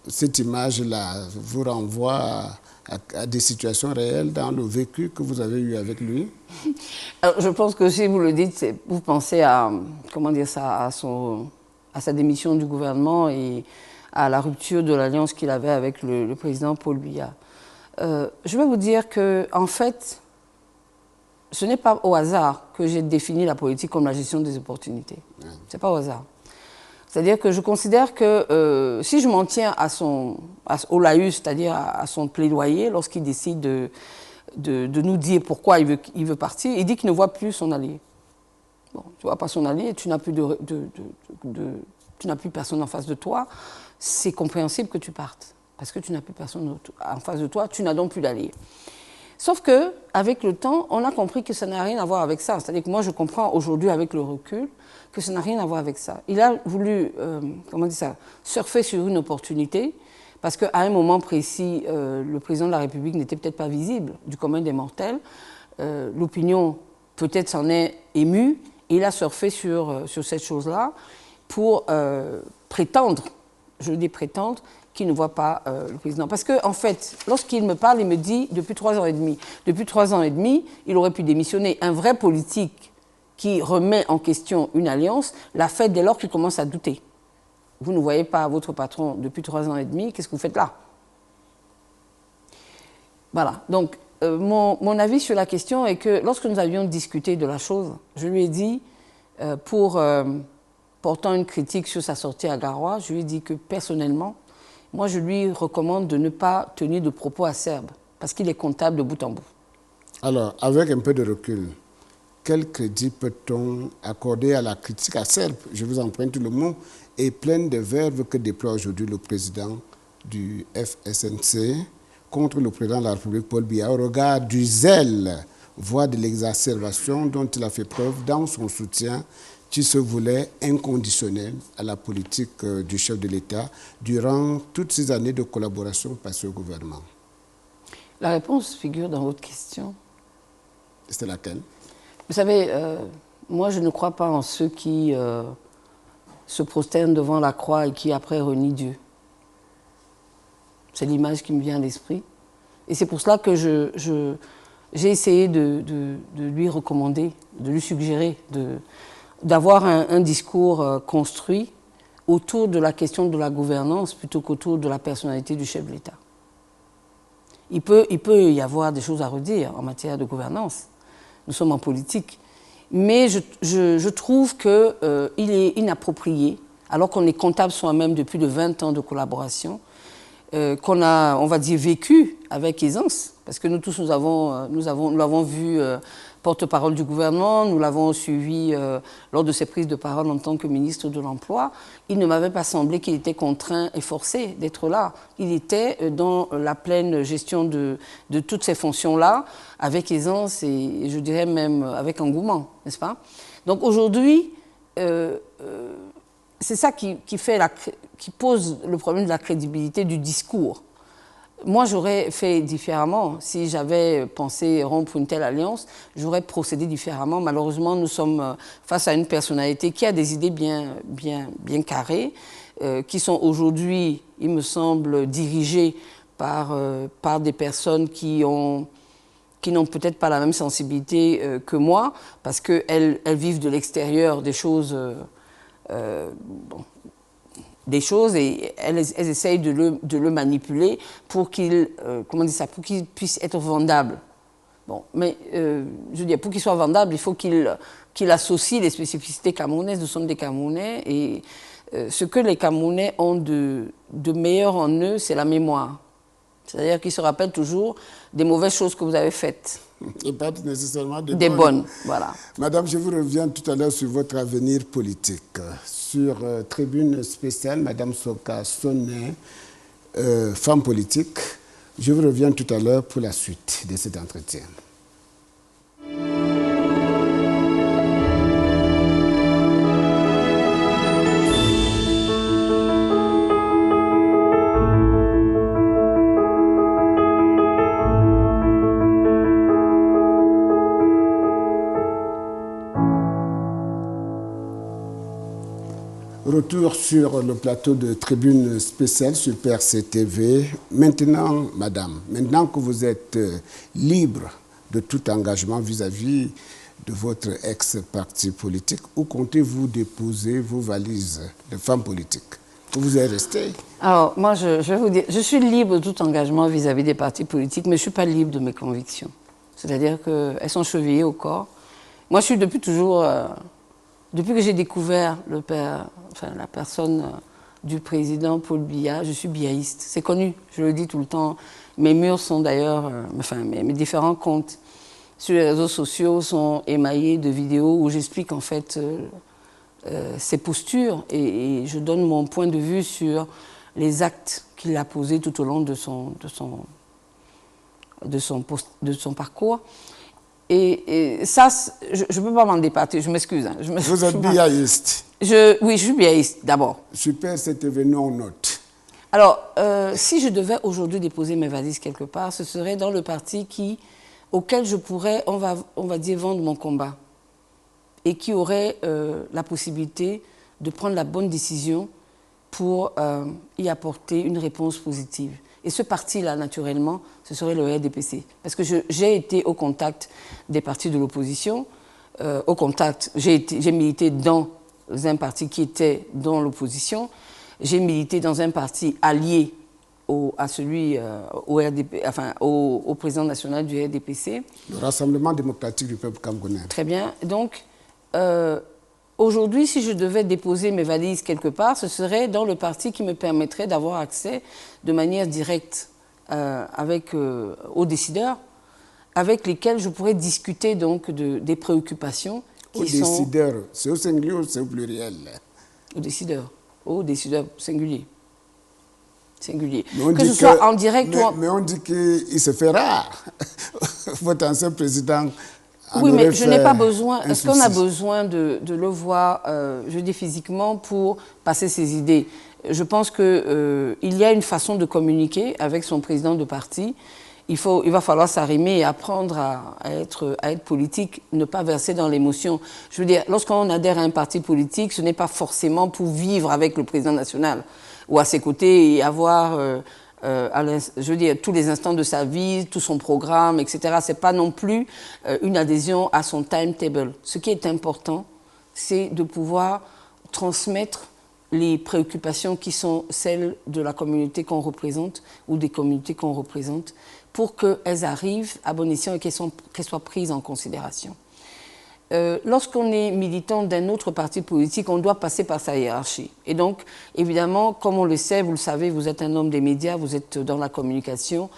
Cette image-là vous renvoie à des situations réelles dans le vécu que vous avez eu avec lui? Alors, je pense que si vous le dites, vous pensez à, comment dire ça, à sa démission du gouvernement et à la rupture de l'alliance qu'il avait avec le président Paul Biya. Je vais vous dire que, en fait, ce n'est pas au hasard que j'ai défini la politique comme la gestion des opportunités. Ce n'est pas au hasard. C'est-à-dire que je considère que si je m'en tiens au laïus, c'est-à-dire à son plaidoyer, lorsqu'il décide de nous dire pourquoi il veut partir, il dit qu'il ne voit plus son allié. Bon, tu ne vois pas son allié, tu n'as plus, tu n'as plus personne en face de toi, c'est compréhensible que tu partes. Parce que tu n'as plus personne en face de toi, tu n'as donc plus d'allié. Sauf qu'avec le temps, on a compris que ça n'a rien à voir avec ça. C'est-à-dire que moi, je comprends aujourd'hui avec le recul que ça n'a rien à voir avec ça. Il a voulu, comment dire ça, surfer sur une opportunité, parce qu'à un moment précis, le président de la République n'était peut-être pas visible du commun des mortels. L'opinion peut-être s'en est émue, et il a surfé sur cette chose-là. pour prétendre, je dis prétendre, qu'il ne voit pas le président. Parce qu'en fait, lorsqu'il me parle, il me dit depuis 3 ans et demi. Depuis 3 ans et demi, il aurait pu démissionner. Un vrai politique qui remet en question une alliance l'a fait dès lors qu'il commence à douter. Vous ne voyez pas votre patron depuis 3 ans et demi, qu'est-ce que vous faites là? Voilà. Donc, mon avis sur la question est que lorsque nous avions discuté de la chose, je lui ai dit, portant une critique sur sa sortie à Garoua, je lui ai dit que personnellement, moi je lui recommande de ne pas tenir de propos acerbes, parce qu'il est comptable de bout en bout. Alors, avec un peu de recul, quel crédit peut-on accorder à la critique acerbe, je vous emprunte le mot, et pleine de verve que déploie aujourd'hui le président du FSNC contre le président de la République, Paul Biya, au regard du zèle, voire de l'exacerbation dont il a fait preuve dans son soutien qui se voulait inconditionnel à la politique du chef de l'État durant toutes ces années de collaboration passée au gouvernement? La réponse figure dans votre question. C'est laquelle? Vous savez, moi je ne crois pas en ceux qui se prosternent devant la croix et qui après renient Dieu. C'est l'image qui me vient à l'esprit. Et c'est pour cela que j'ai essayé de lui recommander, de lui suggérer d'avoir un discours construit autour de la question de la gouvernance plutôt qu'autour de la personnalité du chef de l'État. Il peut y avoir des choses à redire en matière de gouvernance. Nous sommes en politique. Mais je trouve qu'il est inapproprié, alors qu'on est comptable soi-même depuis de 20 ans de collaboration, qu'on a, on va dire, vécu avec aisance, parce que nous tous, nous l'avons vu porte-parole du gouvernement, nous l'avons suivi lors de ses prises de parole en tant que ministre de l'Emploi. Il ne m'avait pas semblé qu'il était contraint et forcé d'être là. Il était dans la pleine gestion de toutes ces fonctions-là, avec aisance et je dirais même avec engouement, n'est-ce pas? Donc aujourd'hui, c'est ça qui pose le problème de la crédibilité du discours. Moi, j'aurais fait différemment. Si j'avais pensé rompre une telle alliance, j'aurais procédé différemment. Malheureusement, nous sommes face à une personnalité qui a des idées bien carrées, qui sont aujourd'hui, il me semble, dirigées par des personnes qui n'ont peut-être pas la même sensibilité que moi, parce qu'elles vivent de l'extérieur des choses... et elles essayent de le manipuler pour qu'il puisse être vendable. Bon, mais je veux dire, pour qu'il soit vendable, il faut qu'il associe les spécificités camerounaises. Nous sommes des Camerounais et ce que les Camerounais ont de meilleur en eux, c'est la mémoire. C'est-à-dire qu'ils se rappellent toujours des mauvaises choses que vous avez faites. Et pas nécessairement des bonnes. Voilà. Madame, je vous reviens tout à l'heure sur votre avenir politique. Sur tribune spéciale, Madame Soka Sonnet, femme politique. Je vous reviens tout à l'heure pour la suite de cet entretien. Retour sur le plateau de tribune spéciale sur PRC-TV. Maintenant, madame, maintenant que vous êtes libre de tout engagement vis-à-vis de votre ex-parti politique, où comptez-vous déposer vos valises de femme politique? Vous êtes resté? Alors, moi, je vais vous dire, je suis libre de tout engagement vis-à-vis des partis politiques, mais je ne suis pas libre de mes convictions. C'est-à-dire qu'elles sont chevillées au corps. Moi, je suis depuis toujours... Depuis que j'ai découvert la personne du président Paul Biya, je suis biaïste. C'est connu, je le dis tout le temps. Mes murs sont d'ailleurs, mes différents comptes sur les réseaux sociaux sont émaillés de vidéos où j'explique en fait ses postures et je donne mon point de vue sur les actes qu'il a posés tout au long de son parcours. Et ça, je ne peux pas m'en départir, je m'excuse. Hein, vous êtes biaïste? Oui, je suis biaïste, d'abord. Super, cet événement en note. Alors, si je devais aujourd'hui déposer mes valises quelque part, ce serait dans le parti auquel je pourrais, on va dire, vendre mon combat. Et qui aurait la possibilité de prendre la bonne décision pour y apporter une réponse positive. Et ce parti-là, naturellement, ce serait le RDPC. Parce que j'ai été au contact des partis de l'opposition, j'ai milité dans un parti qui était dans l'opposition, j'ai milité dans un parti allié au président national du RDPC. Le Rassemblement démocratique du peuple camerounais. Très bien. Donc, aujourd'hui, si je devais déposer mes valises quelque part, ce serait dans le parti qui me permettrait d'avoir accès de manière directe aux décideurs, avec lesquels je pourrais discuter donc des préoccupations qui sont... Aux décideurs, c'est au singulier ou c'est au pluriel? Aux décideurs singuliers. Que ce soit en direct ou en... Mais on dit qu'il se fait rare. Votre ancien président... Oui, mais je n'ai pas besoin... Est-ce qu'on a besoin de le voir, je dis physiquement, pour passer ses idées? Je pense qu'il y a une façon de communiquer avec son président de parti. Il va falloir s'arrimer et apprendre à être politique, ne pas verser dans l'émotion. Je veux dire, lorsqu'on adhère à un parti politique, ce n'est pas forcément pour vivre avec le président national ou à ses côtés et avoir... je veux dire, tous les instants de sa vie, tout son programme, etc. Ce n'est pas non plus une adhésion à son timetable. Ce qui est important, c'est de pouvoir transmettre les préoccupations qui sont celles de la communauté qu'on représente ou des communautés qu'on représente pour qu'elles arrivent à bon escient et qu'elles soient prises en considération. Lorsqu'on est militant d'un autre parti politique, on doit passer par sa hiérarchie. Et donc, évidemment, comme on le sait, vous le savez, vous êtes un homme des médias, vous êtes dans la communication.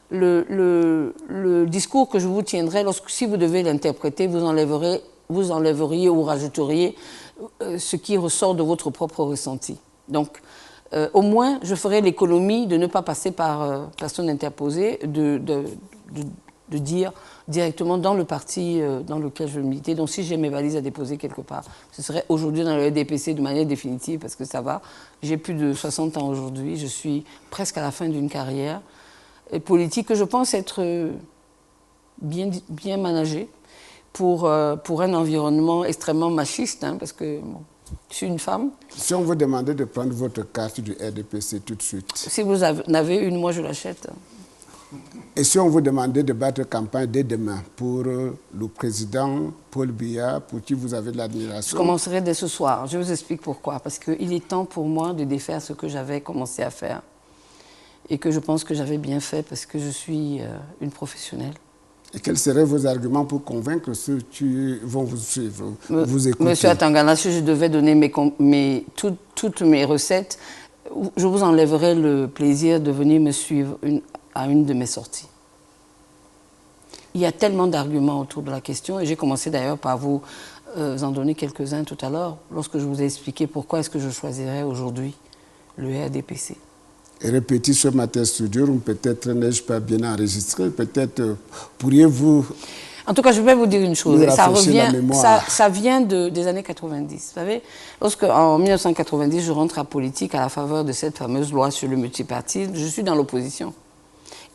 Le discours que je vous tiendrai, si vous devez l'interpréter, vous enlèveriez ou rajouteriez ce qui ressort de votre propre ressenti. Donc, au moins, je ferai l'économie de ne pas passer par personne interposée, de dire directement dans le parti dans lequel je militais. Donc si j'ai mes valises à déposer quelque part, ce serait aujourd'hui dans le RDPC de manière définitive parce que ça va. J'ai plus de 60 ans aujourd'hui, je suis presque à la fin d'une carrière politique que je pense être bien managée pour un environnement extrêmement machiste, hein, parce que bon, je suis une femme. Si on vous demandait de prendre votre carte du RDPC tout de suite. Si vous en avez une, moi je l'achète. Et si on vous demandait de battre campagne dès demain pour le président Paul Biya, pour qui vous avez de l'admiration? Je commencerai dès ce soir. Je vous explique pourquoi. Parce qu'il est temps pour moi de défaire ce que j'avais commencé à faire. Et que je pense que j'avais bien fait parce que je suis une professionnelle. Et quels seraient vos arguments pour convaincre ceux qui vont vous suivre, vous écouter? Monsieur Atangana, si je devais donner toutes mes recettes, je vous enlèverais le plaisir de venir me suivre à une de mes sorties. Il y a tellement d'arguments autour de la question, et j'ai commencé d'ailleurs par vous en donner quelques-uns tout à l'heure, lorsque je vous ai expliqué pourquoi est-ce que je choisirais aujourd'hui le RDPC. Et répétition matin studio, ou peut-être n'ai-je pas bien enregistré, peut-être pourriez-vous... En tout cas, je vais vous dire une chose, ça vient des années 90. Vous savez, en 1990, je rentre à politique à la faveur de cette fameuse loi sur le multipartisme, je suis dans l'opposition.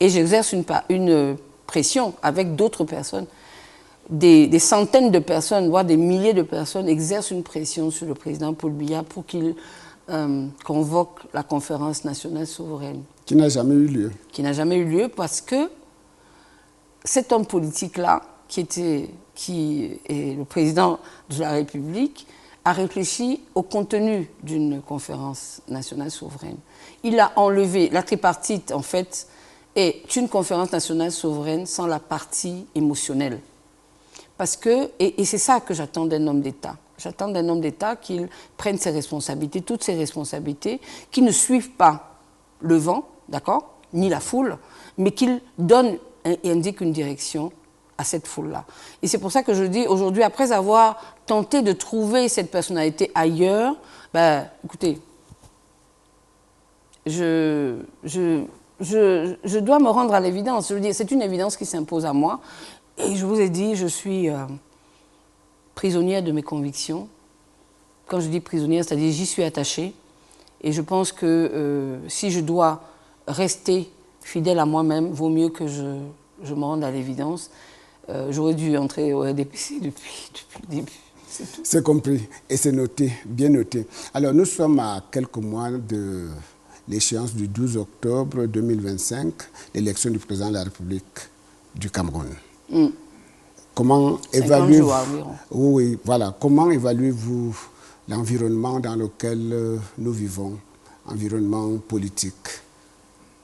Et j'exerce une pression avec d'autres personnes. Des centaines de personnes, voire des milliers de personnes exercent une pression sur le président Paul Biya pour qu'il convoque la conférence nationale souveraine. Qui n'a jamais eu lieu. Qui n'a jamais eu lieu parce que cet homme politique-là, qui est le président de la République, a réfléchi au contenu d'une conférence nationale souveraine. Il a enlevé, la tripartite en fait, est une conférence nationale souveraine sans la partie émotionnelle. Parce que, et c'est ça que j'attends d'un homme d'État. J'attends d'un homme d'État qu'il prenne ses responsabilités, toutes ses responsabilités, qu'il ne suive pas le vent, d'accord, ni la foule, mais qu'il donne et indique une direction à cette foule-là. Et c'est pour ça que je dis aujourd'hui, après avoir tenté de trouver cette personnalité ailleurs, ben, écoutez, je dois me rendre à l'évidence. Je veux dire, c'est une évidence qui s'impose à moi. Et je vous ai dit, je suis prisonnière de mes convictions. Quand je dis prisonnière, c'est-à-dire j'y suis attachée. Et je pense que si je dois rester fidèle à moi-même, vaut mieux que je me rende à l'évidence. J'aurais dû entrer au RDPC depuis le début. C'est compris et c'est noté, bien noté. Alors, nous sommes à quelques mois de l'échéance du 12 octobre 2025, l'élection du président de la République du Cameroun. Comment évaluez-vous... Oui, voilà. Comment évaluez-vous l'environnement dans lequel nous vivons, environnement politique,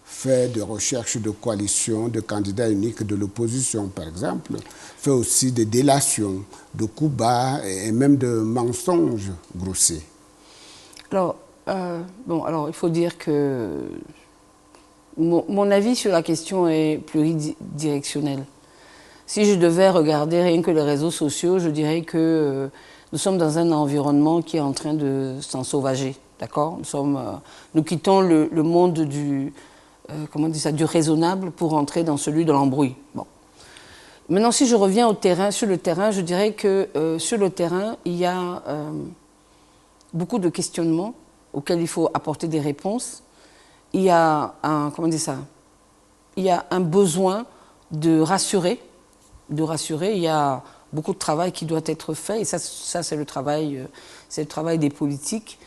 fait de recherche de coalition, de candidats uniques de l'opposition, par exemple, fait aussi de délations, de coups bas et même de mensonges grossiers? Alors, il faut dire que mon avis sur la question est pluridirectionnel. Si je devais regarder rien que les réseaux sociaux, je dirais que nous sommes dans un environnement qui est en train de s'ensauvager, d'accord? Nous quittons le monde du raisonnable pour entrer dans celui de l'embrouille. Bon. Maintenant, si je reviens sur le terrain, je dirais que sur le terrain, il y a beaucoup de questionnements auxquels il faut apporter des réponses. Il y a il y a un besoin de rassurer. Il y a beaucoup de travail qui doit être fait, et ça c'est le travail des politiques.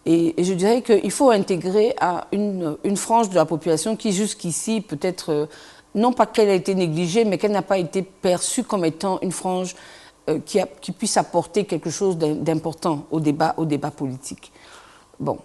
Et je dirais qu'il faut intégrer à une frange de la population qui jusqu'ici peut-être, non pas qu'elle a été négligée, mais qu'elle n'a pas été perçue comme étant une frange qui puisse apporter quelque chose d'important au débat politique. Bon.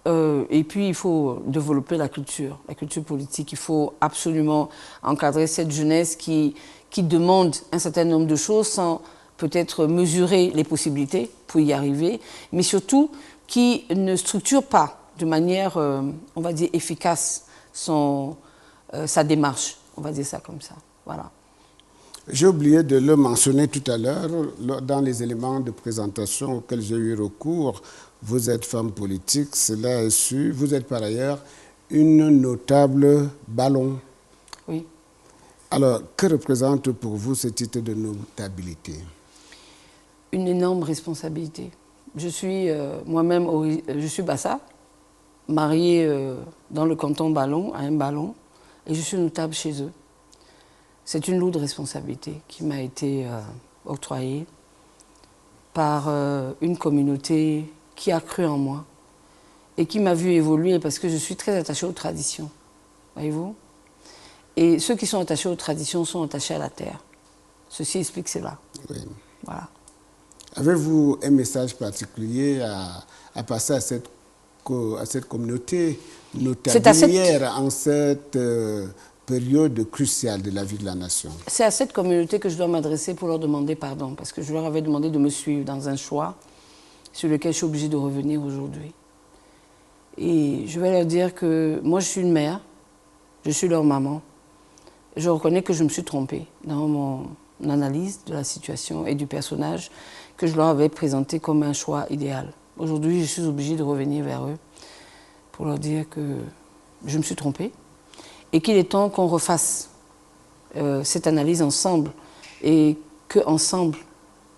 Et puis, il faut développer la culture politique. Il faut absolument encadrer cette jeunesse qui demande un certain nombre de choses sans peut-être mesurer les possibilités pour y arriver, mais surtout qui ne structure pas de manière, on va dire, efficace sa démarche. On va dire ça comme ça. Voilà. J'ai oublié de le mentionner tout à l'heure dans les éléments de présentation auxquels j'ai eu recours. Vous êtes femme politique, cela est su. Vous êtes par ailleurs une notable ballon. Oui. Alors, que représente pour vous ce titre de notabilité? Une énorme responsabilité. Je suis moi-même, je suis Bassa, mariée dans le canton Ballon, à un ballon, et je suis notable chez eux. C'est une lourde responsabilité qui m'a été octroyée par une communauté qui a cru en moi et qui m'a vu évoluer parce que je suis très attachée aux traditions, voyez-vous. Et ceux qui sont attachés aux traditions sont attachés à la terre. Ceci explique cela. Oui. Voilà. Avez-vous un message particulier à passer à cette communauté notabilière en cette période cruciale de la vie de la nation? C'est à cette communauté que je dois m'adresser pour leur demander pardon, parce que je leur avais demandé de me suivre dans un choix sur lequel je suis obligée de revenir aujourd'hui. Et je vais leur dire que moi, je suis une mère, je suis leur maman. Je reconnais que je me suis trompée dans mon analyse de la situation et du personnage que je leur avais présenté comme un choix idéal. Aujourd'hui, je suis obligée de revenir vers eux pour leur dire que je me suis trompée et qu'il est temps qu'on refasse cette analyse ensemble et qu'ensemble,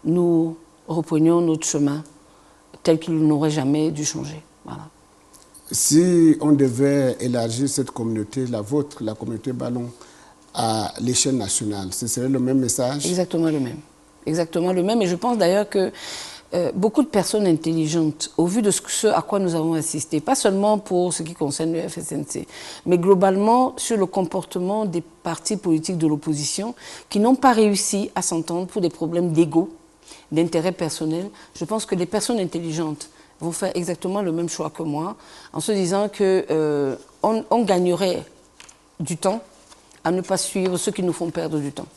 nous reprenions notre chemin tel qu'il n'aurait jamais dû changer. Voilà. Si on devait élargir cette communauté, la vôtre, la communauté Ballon, à l'échelle nationale, ce serait le même message? Exactement le même. Exactement le même. Et je pense d'ailleurs que beaucoup de personnes intelligentes, au vu de ce à quoi nous avons assisté, pas seulement pour ce qui concerne le FSNC, mais globalement sur le comportement des partis politiques de l'opposition qui n'ont pas réussi à s'entendre pour des problèmes d'ego, d'intérêt personnel. Je pense que les personnes intelligentes vont faire exactement le même choix que moi, en se disant qu'on gagnerait du temps à ne pas suivre ceux qui nous font perdre du temps.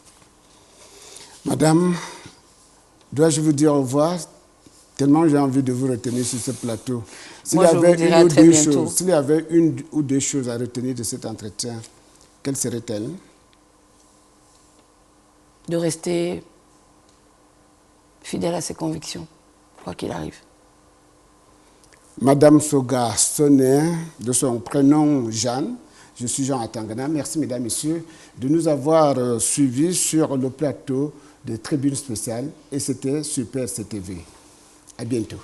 Madame, dois-je vous dire au revoir? Tellement j'ai envie de vous retenir sur ce plateau. S'il y avait une ou deux choses à retenir de cet entretien, quelles seraient-elles? De rester fidèle à ses convictions, quoi qu'il arrive. Madame Soga Soner, de son prénom Jeanne, je suis Jean Atangana. Merci, mesdames, messieurs, de nous avoir suivis sur le plateau de Tribune Spéciale. Et c'était Super CTV. À bientôt.